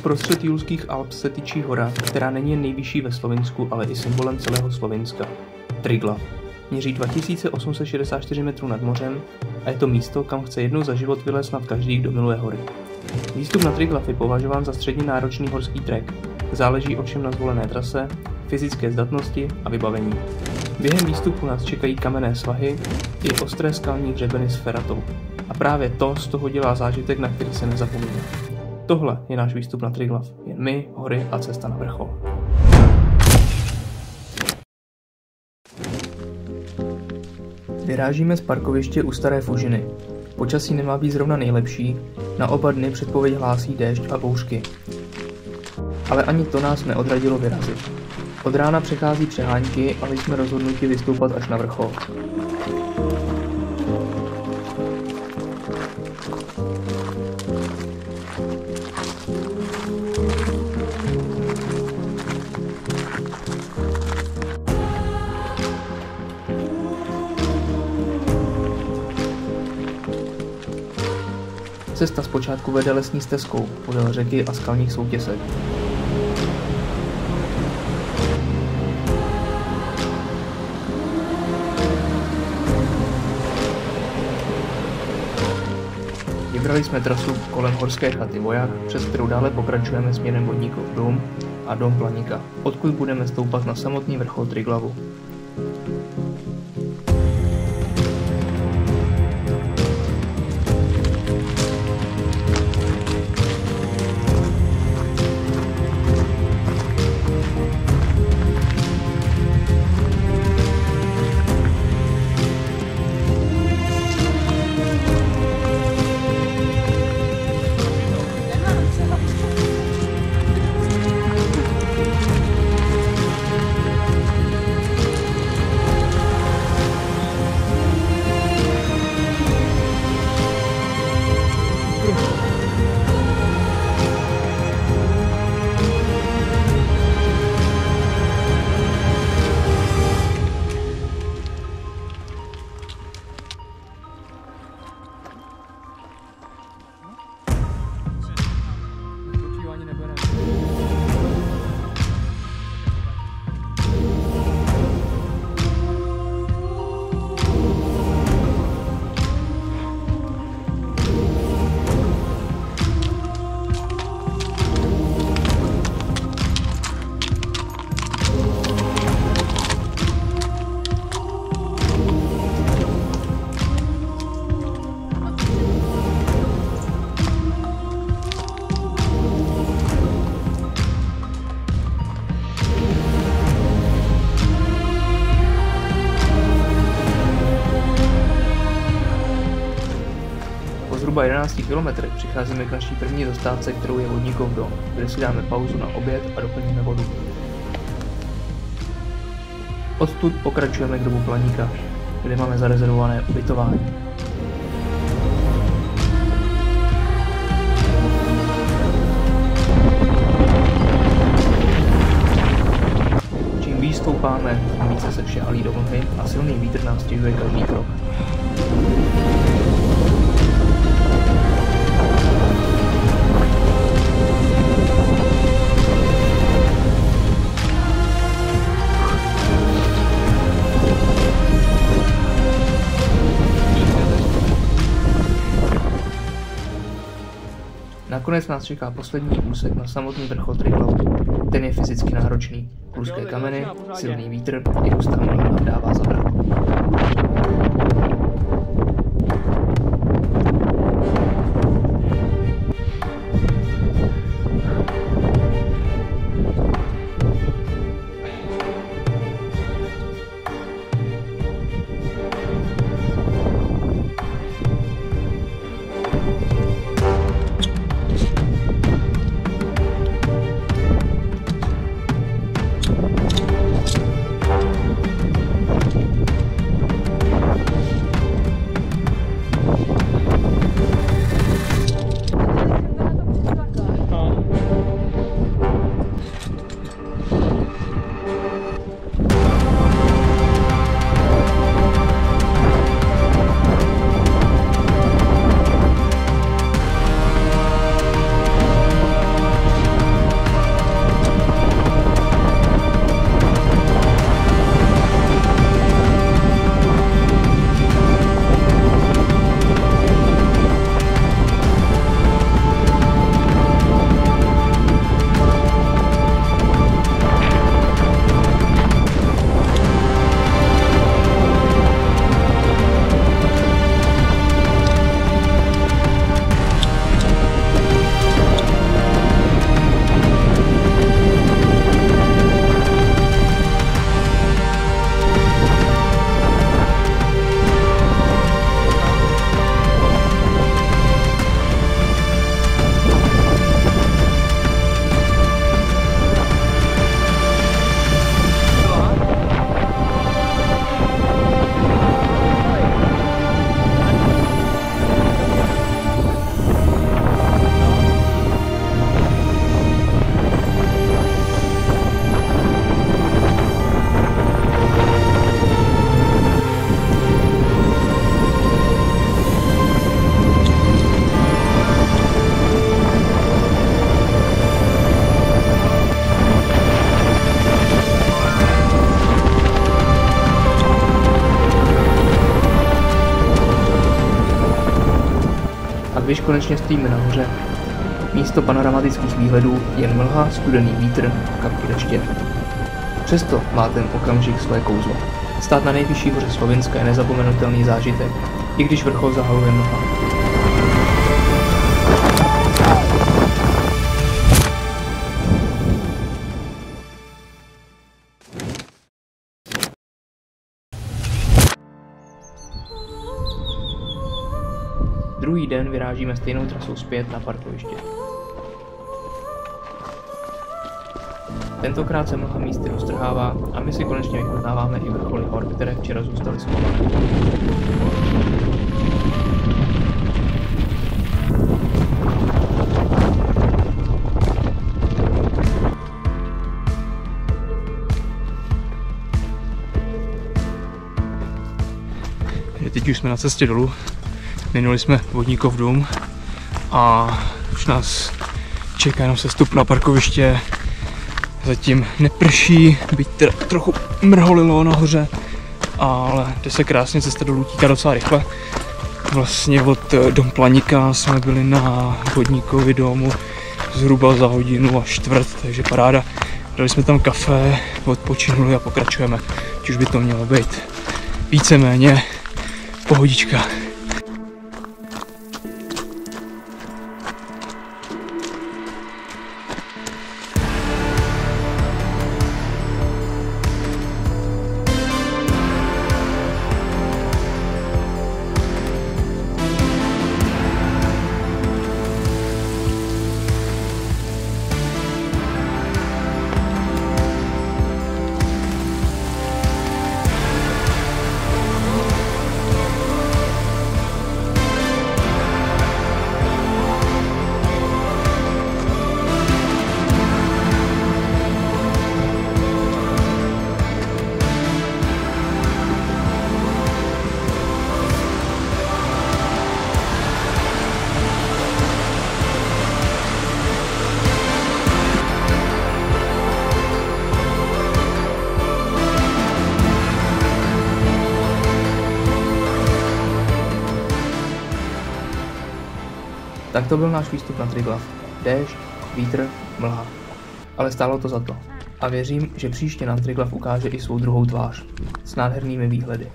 Uprostřed Julských Alp se tyčí hora, která není jen nejvyšší ve Slovinsku, ale i symbolem celého Slovinska. Triglav. Měří 2864 metrů nad mořem a je to místo, kam chce jednou za život vylézt snad každý, kdo miluje hory. Výstup na Triglav je považován za středně náročný horský trek. Záleží ovšem na zvolené trase, fyzické zdatnosti a vybavení. Během výstupu nás čekají kamenné svahy i ostré skalní hřebeny s feratou. A právě to z toho dělá zážitek, na který se nezapomíná. Tohle je náš výstup na Triglav. Jen my, hory a cesta na vrchol. Vyrážíme z parkoviště u Staré Fužiny. Počasí nemá být zrovna nejlepší, na oba dny předpověď hlásí déšť a bouřky. Ale ani to nás neodradilo vyrazit. Od rána přechází přehánky, ale jsme rozhodnuti vystoupat až na vrchol. Cesta zpočátku vede lesní stezkou podél řeky a skalních soutěsek. Vybrali jsme trasu kolem horské chaty Voják, přes kterou dále pokračujeme směrem Vodníkov dům a dom Planika, odkud budeme stoupat na samotný vrchol Triglavu. Zhruba 11 kilometrech přicházíme k naší první zastávce, kterou je Vodníkov dom, kde si dáme pauzu na oběd a doplníme vodu. Odtud pokračujeme k domu Planíka, kde máme zarezervované ubytování. Čím víc stoupáme, tím více se všehalí do vlny a silný vítr nám stěžuje každý krok. Nakonec nás čeká poslední úsek na samotný vrchol Triglavu. Ten je fyzicky náročný. Prudké kameny, silný vítr i hustá mlha nám dává zabrat. A když konečně stojíme nahoře, místo panoramatických výhledů jen mlha, studený vítr a kapky deště. Přesto má ten okamžik své kouzlo. Stát na nejvyšší hoře Slovinska je nezapomenutelný zážitek, i když vrchol zahaluje mlha. Druhý den vyrážíme stejnou trasou zpět na parkoviště. Tentokrát se mlha místy roztrhává a my si konečně vychutnáváme i vrcholy hor, které včera zůstaly schované. Teď už jsme na cestě dolů. Minuli jsme Vodníkov dům a už nás čeká jenom sestup na parkoviště. Zatím neprší, byť teda trochu mrholilo nahoře, ale jde se krásně, cesta dolů tíká docela rychle. Vlastně od Domplaníka jsme byli na Vodníkovi domu zhruba za hodinu a čtvrt, takže paráda. Dali jsme tam kafe, odpočinuli a pokračujeme. Už by to mělo být víceméně pohodička. Tak to byl náš výstup na Triglav. Déšť, vítr, mlha. Ale stálo to za to. A věřím, že příště nám Triglav ukáže i svou druhou tvář. S nádhernými výhledy.